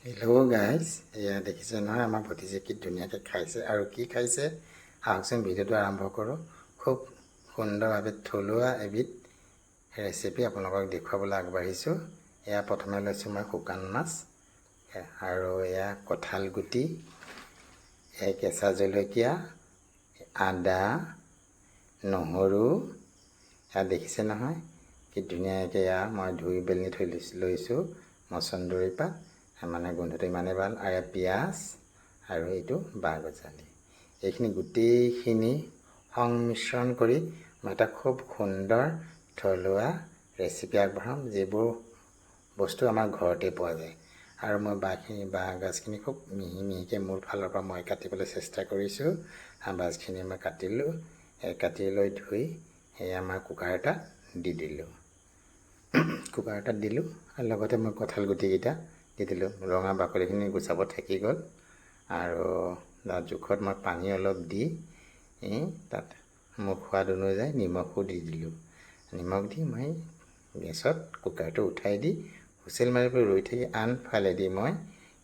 Hello' guys, এয়া দেখিছে নহয় আমাৰ ভতিজে কি ধুনীয়াকৈ খাইছে আৰু কি খাইছে আহকচোন ভিডিঅ'টো আৰম্ভ কৰোঁ। খুব সুন্দৰভাৱে থলুৱা এবিধ ৰেচিপি আপোনালোকক দেখুৱাবলৈ আগবাঢ়িছোঁ। এয়া প্ৰথমে লৈছোঁ মই শুকান মাছ আৰু এয়া কঁঠাল গুটি, এয়া কেঁচা জলকীয়া, আদা, নহৰু, এয়া দেখিছে নহয় কি ধুনীয়াকৈ এয়া মই ধুই বেলনি থৈ লৈছোঁ মচন্দৰী পাত, মানে গোন্ধটো ইমানেই ভাল। আৰু পিঁয়াজ আৰু এইটো বাঁহগজালি, এইখিনি গোটেইখিনি সংমিশ্ৰণ কৰি মই এটা খুব সুন্দৰ থলুৱা ৰেচিপি আগবঢ়াম, যিবোৰ বস্তু আমাৰ ঘৰতে পোৱা যায়। আৰু মই বাঁহগাজখিনি খুব মিহি মিহিকৈ মোৰ ফালৰ পৰা মই কাটিবলৈ চেষ্টা কৰিছোঁ। বাঁহগাজখিনি মই কাটিলোঁ, কাটি লৈ ধুই সেয়া আমাৰ কুকাৰ এটাত দি দিলোঁ। কুকাৰ এটাত দিলোঁ আৰু লগতে মই কঁঠাল গুটিকেইটা দি দিলোঁ। ৰঙা বাকলিখিনি গুচাব থাকি গ'ল আৰু তাত জোখত মই পানী অলপ দি তাত মোৰ সোৱাদ অনুযায়ী নিমখো দি দিলোঁ। নিমখ দি মই গেছত কুকাৰটো উঠাই দি হুইচেল মাৰিবলৈ ৰৈ থাকি আনফালেদি মই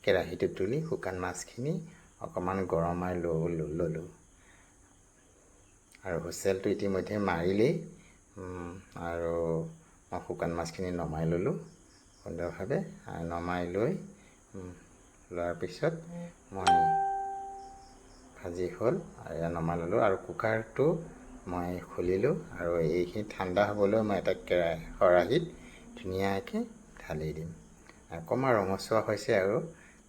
কেৰাহীটো তুলি শুকান মাছখিনি অকণমান গৰমাই ল'লোঁ আৰু হুইচেলটো ইতিমধ্যে মাৰিলেই আৰু মই শুকান মাছখিনি নমাই ল'লোঁ সুন্দৰভাৱে। আৰু নমাই লোৱাৰ পিছত মই ভাজি হ'ল আৰু এয়া নমাই ল'লোঁ আৰু কুকাৰটো মই খুলিলোঁ আৰু এইখিনি ঠাণ্ডা হ'বলৈ মই এটা খৰাহীত ধুনীয়াকৈ ঢালি দিম। অকণমান ৰঙচুৱা হৈছে আৰু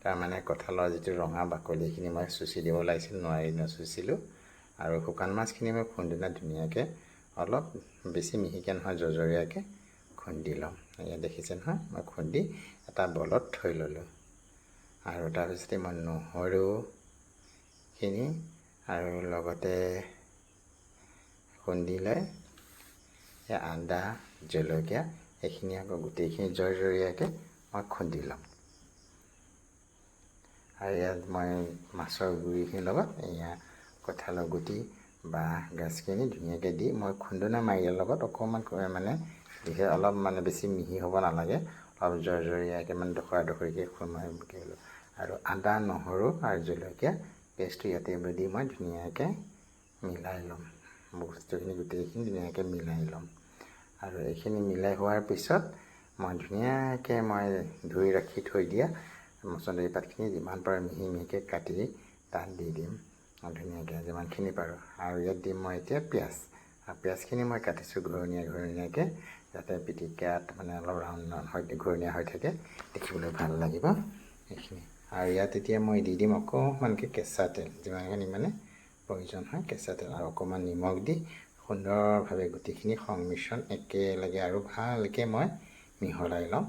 তাৰমানে কঁঠালৰ যিটো ৰঙা বাকলি এইখিনি মই চুচি দিব লাগিছিল, নচুচিলোঁ। আৰু শুকান মাছখিনি মই খুন্দোতে ধুনীয়াকৈ অলপ বেছি মিহিকৈ নহয় জৰজৰীয়াকৈ খুন্দি ল'ম। এয়া দেখিছে নহয়, মই খুন্দি এটা বলত থৈ ল'লোঁ। আৰু তাৰপিছতে মই নহৰুখিনি আৰু লগতে খুন্দি লৈ আদা, জলকীয়া এইখিনি আকৌ গোটেইখিনি জৰজৰীয়াকৈ মই খুন্দি ল'ম। আৰু ইয়াত মই মাছৰ গুড়িখিনিৰ লগত এয়া কঁঠালৰ গুটি বাঁহগাজখিনি ধুনীয়াকৈ দি মই খুন্দনা মাৰিৰ লগত অকণমান মানে অলপ মানে বেছি মিহি হ'ব নালাগে, অলপ জৰজৰীয়াকৈ মানে ডখৰাকৈ ল'লোঁ। আৰু আদা, নহৰু আৰু জলকীয়া পেষ্টটো ইয়াতে দি মই ধুনীয়াকৈ মিলাই ল'ম। বস্তুখিনি গোটেইখিনি ধুনীয়াকৈ মিলাই ল'ম। আৰু এইখিনি মিলাই হোৱাৰ পিছত মই ধুনীয়াকৈ ধুই ৰাখি থৈ দিয়া মচন্দৰী পাতখিনি যিমান পাৰোঁ মিহি মিহিকৈ কাটি তাত দি দিম ধুনীয়াকৈ যিমানখিনি পাৰোঁ। আৰু ইয়াত দিম মই এতিয়া পিঁয়াজ, আৰু পিঁয়াজখিনি মই কাটিছোঁ ঘূৰণীয়াকৈ, যাতে পিটিকাত মানে অলপ ঘূৰণীয়া হৈ থাকে, দেখিবলৈ ভাল লাগিব এইখিনি। আৰু ইয়াত এতিয়া মই দি দিম অকণমানকৈ কেঁচা তেল, যিমানখিনি মানে প্ৰয়োজন হয় কেঁচা তেল, আৰু অকণমান নিমখ দি সুন্দৰভাৱে গোটেইখিনি সংমিশ্ৰণ একেলগে আৰু ভালকৈ মই মিহলাই ল'ম।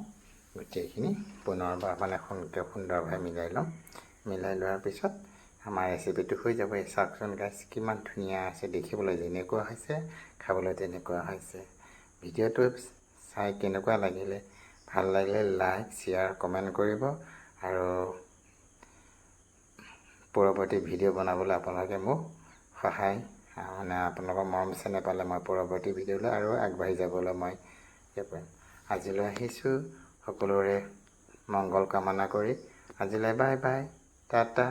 গোটেইখিনি পুনৰবাৰ মানে সুন্দৰভাৱে মিলাই ল'ম। মিলাই লোৱাৰ পিছত আমাৰ ৰেচিপিটো হৈ যাব। চাওকচোন গাইজ, কিমান ধুনীয়া আছে দেখিবলৈ, যেনেকুৱা হৈছে খাবলৈ তেনেকুৱা হৈছে। ভিডিঅ'টো চাই কেনেকুৱা লাগিলে, ভাল লাগিলে লাইক, শ্বেয়াৰ, কমেণ্ট কৰিব। আৰু পৰৱৰ্তী ভিডিঅ' বনাবলৈ আপোনালোকে মোক সহায় আপোনালোকৰ মৰম চেনেহ পালে মই পৰৱৰ্তী ভিডিঅ'লৈ আৰু আগবাঢ়ি যাবলৈ মই পাৰিম। আজিলৈ আহিছোঁ, সকলোৰে মংগল কামনা কৰি আজিলৈ বাই বাই, টাটা।